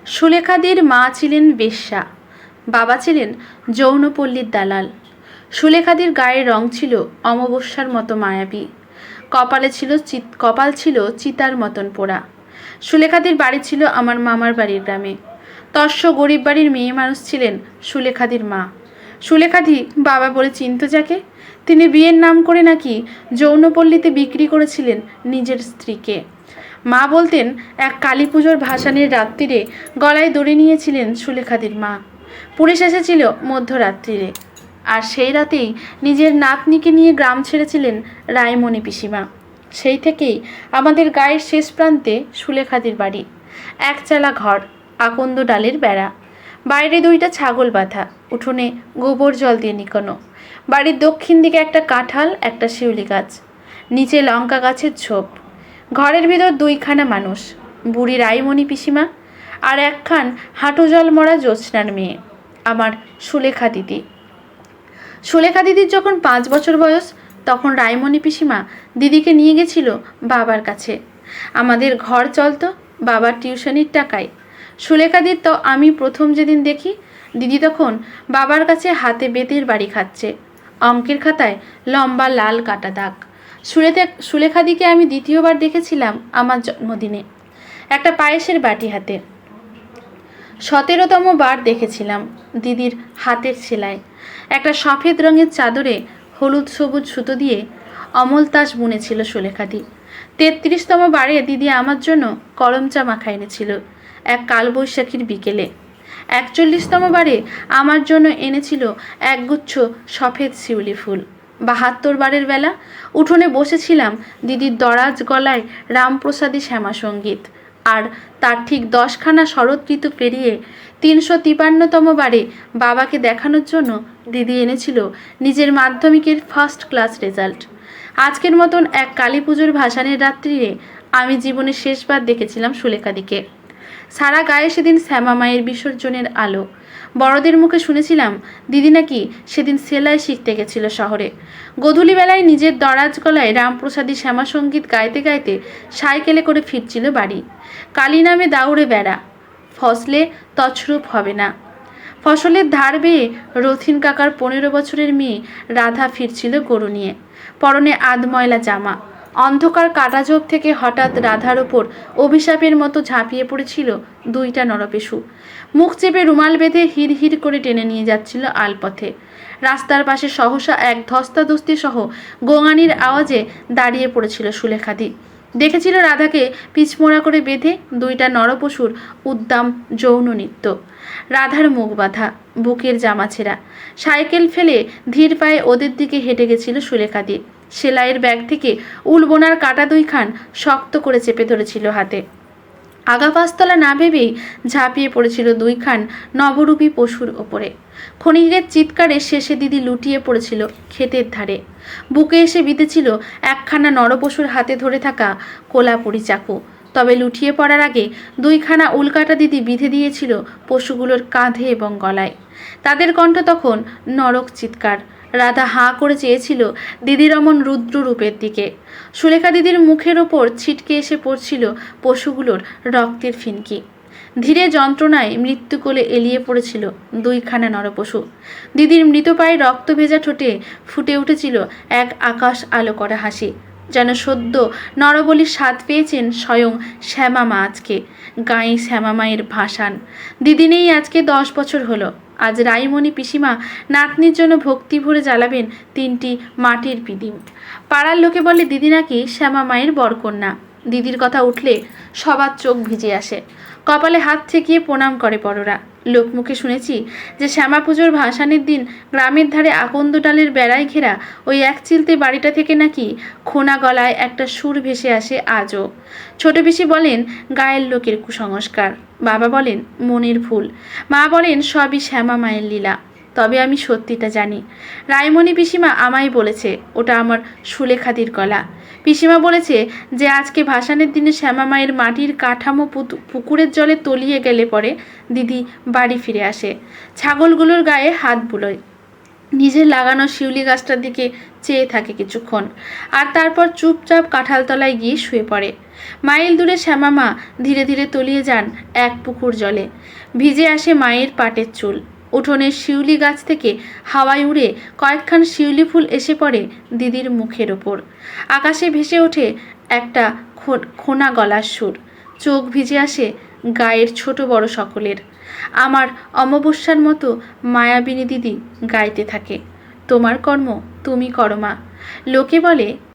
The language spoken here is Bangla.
সুলেখাদির মা ছিলেন বেশ্যা, বাবা ছিলেন যৌনপল্লীর দালাল। সুলেখাদির গায়ের রং ছিল অমাবস্যার মতো মায়াবী, কপাল ছিল চিতার মতন পোড়া। সুলেখাদির বাড়ি ছিল আমার মামার বাড়ির গ্রামে। তস্য গরিব বাড়ির মেয়ে মানুষ ছিলেন সুলেখাদির মা। সুলেখাদি বাবা বলে চিনত যাকে, তিনি বিয়ের নাম করে নাকি যৌনপল্লীতে বিক্রি করেছিলেন নিজের স্ত্রীকে। মা বলতেন, এক কালী পুজোর ভাসানের রাত্রিরে গলায় দড়ি নিয়েছিলেন সুলেখাদির মা। পুলিশ এসেছিল মধ্যরাত্রিরে, আর সেই রাতেই নিজের নাতনিকে নিয়ে গ্রাম ছেড়েছিলেন রায়মণি পিসিমা। সেই থেকেই আমাদের গায়ের শেষ প্রান্তে সুলেখাদির বাড়ি। একচালা ঘর, আকন্দ ডালের বেড়া, বাইরে 2টা ছাগল বাঁধা, উঠোনে গোবর জল দিয়ে নিকানো। বাড়ির দক্ষিণ দিকে একটা কাঁঠাল, একটা শিউলি গাছ, নিচে লঙ্কা গাছের ঝোপ। ঘরের ভিতর 2খানা মানুষ, বুড়ি রায়মণি পিসিমা আর একখান হাঁটু জল মরা জ্যোৎস্নার মেয়ে, আমার সুলেখা দিদি। সুলেখা দিদির যখন 5 বছর বয়স, তখন রায়মণি পিসিমা দিদিকে নিয়ে গেছিল বাবার কাছে। আমাদের ঘর চলতো বাবার টিউশনির টাকায়। সুলেখাদির তো আমি প্রথম যেদিন দেখি, দিদি তখন বাবার কাছে হাতে বেতের বাড়ি খাচ্ছে, অঙ্কের খাতায় লম্বা লাল কাটা দাগ। সুলেখাদিকে আমি দ্বিতীয়বার দেখেছিলাম আমার জন্মদিনে, একটা পায়েসের বাটি হাতে। 17তম বার দেখেছিলাম দিদির হাতের সেলায় একটা সফেদ রঙের চাদরে হলুদ সবুজ সুতো দিয়ে অমলতাস বুনেছিল সুলেখাদি। 33তম বারে দিদি আমার জন্য করম চা মাখা এনেছিল এক কালবৈশাখীর বিকেলে। 41তম বারে আমার জন্য এনেছিল একগুচ্ছ সফেদ শিউলি ফুল। 72 বারের বেলা উঠোনে বসেছিলাম দিদির দরাজ গলায় রামপ্রসাদী শ্যামা সঙ্গীত। আর তার ঠিক 10খানা শরৎ ঋতু পেরিয়ে 353তম বারে বাবাকে দেখানোর জন্য দিদি এনেছিল নিজের মাধ্যমিকের ফার্স্ট ক্লাস রেজাল্ট। আজকের মতন এক কালী পুজোর ভাসানের রাত্রিরে আমি জীবনে শেষবার দেখেছিলাম সুলেখাদিকে। সারা গায়ে সেদিন শ্যামা মায়ের বিসর্জনের আলো। বড়দের মুখে শুনেছিলাম দিদি নাকি সেদিন সেলাই শিখতে গেছিল শহরে। গধূলিবেলায় নিজের দরাজ গলায় রামপ্রসাদী শ্যামা সঙ্গীত গাইতে গাইতে সাইকেলে করে ফিরছিল বাড়ি। কালী নামে দাউড়ে বেড়া, ফসলে তছরূপ হবে না। ফসলের ধার বেয়ে রথিন কাকার 15 বছরের মেয়ে রাধা ফিরছিল গরু নিয়ে, পরনে আধময়লা জামা। অন্ধকার কাটাঝোপ থেকে হঠাৎ রাধার ওপর অভিশাপের মতো ঝাঁপিয়ে পড়েছিল 2টা নরপেশু। মুখ চেপে রুমাল বেঁধে হির হির করে টেনে নিয়ে যাচ্ছিল আলপথে। রাস্তার পাশে সহসা এক ধস্তাধস্তি সহ গোঙানির আওয়াজে দাঁড়িয়ে পড়েছিল সুলেখাদি। দেখেছিল রাধাকে পিছমোড়া করে বেঁধে 2টা নরপশুর উদ্দাম যৌন নৃত্য। রাধার মুখ বাঁধা, বুকের জামা ছেঁড়া। সাইকেল ফেলে ধীর পায়ে ওদের দিকে হেঁটে গেছিল সুলেখাদি। সেলাইয়ের ব্যাগ থেকে উলবোনার কাটা 2খান শক্ত করে চেপে ধরেছিল হাতে। আগা পাঁচতলা না ভেবেই ঝাঁপিয়ে পড়েছিল 2খান নবরূপী পশুর ওপরে। ক্ষণিকের চিৎকারে শেষে দিদি লুটিয়ে পড়েছিল ক্ষেতের ধারে। বুকে এসে বিঁধেছিল একখানা নরপশুর হাতে ধরে থাকা কোলাপুরি চাকু। তবে লুটিয়ে পড়ার আগে 2খানা উল্কাটা দিদি বিঁধে দিয়েছিল পশুগুলোর কাঁধে এবং গলায়। তাদের কণ্ঠ তখন নরক চিৎকার। রাধা হাঁ করে চেয়েছিল দিদির অমন রুদ্র রূপের দিকে। সুলেখা দিদির মুখের ওপর ছিটকে এসে পড়ছিল পশুগুলোর রক্তের ফিনকি। ধীরে যন্ত্রণায় মৃত্যু কোলে এলিয়ে পড়েছিল 2খানা নরপশু। দিদির মৃত পায়ে রক্ত ভেজা ঠোঁটে ফুটে উঠেছিল এক আকাশ আলো করা হাসি, যেন সদ্য নরবলির স্বাদ পেয়েছেন স্বয়ং শ্যামা মা। আজকে গাঁয়ে শ্যামা মায়ের ভাসান। দিদি নেই আজকে 10 বছর হলো। আজ রায়মণি পিসিমা নাতনির জন্য ভক্তি ভরে জ্বালাবেন 3টি মাটির পিদিম। পাড়ার লোকে বলে দিদি নাকি শ্যামা মায়ের বরকন্যা। দিদির কথা উঠলে সবার চোখ ভিজে আসে, কপালে হাত ঠেকিয়ে প্রণাম করে বড়রা। লোকমুখে শুনেছি যে শ্যামা পুজোর ভাসানের দিন গ্রামের ধারে আকন্দ ডালের বেড়ায় ঘেরা ওই এক চিলতে বাড়িটা থেকে নাকি খোনা গলায় একটা সুর ভেসে আসে আজও। ছোট পিসি বলেন গায়ের লোকের কুসংস্কার, বাবা বলেন মনের ভুল, মা বলেন সবই শ্যামা মায়ের লীলা। তবে আমি সত্যিটা জানি। রায়মণি পিসিমা আমায় বলেছে ওটা আমার সুলেখাদির গলা। পিসিমা বলেছে যে আজকে ভাসানের দিনে শ্যামা মায়ের মাটির কাঠামো পুকুরের জলে তলিয়ে গেলে পরে দিদি বাড়ি ফিরে আসে, ছাগলগুলোর গায়ে হাত বুলোয়, নিজের লাগানো শিউলি গাছটার দিকে চেয়ে থাকে কিছুক্ষণ, আর তারপর চুপচাপ কাঁঠালতলায় গিয়ে শুয়ে পড়ে। মাইল দূরে শ্যামামা ধীরে ধীরে তলিয়ে যান এক পুকুর জলে। ভিজে আসে মায়ের পাটের চুল। উঠোনের শিউলি গাছ থেকে হাওয়ায় উড়ে কয়েকখান শিউলি ফুল এসে পড়ে দিদির মুখের ওপর। আকাশে ভেসে ওঠে একটা খোনা গলার সুর। চোখ ভিজে আসে গায়ের ছোট বড় সকলের। আমার অমাবস্যার মতো মায়াবিনী দিদি গাইতে থাকে, তোমার কর্ম তুমি করো মা। লোকে বলে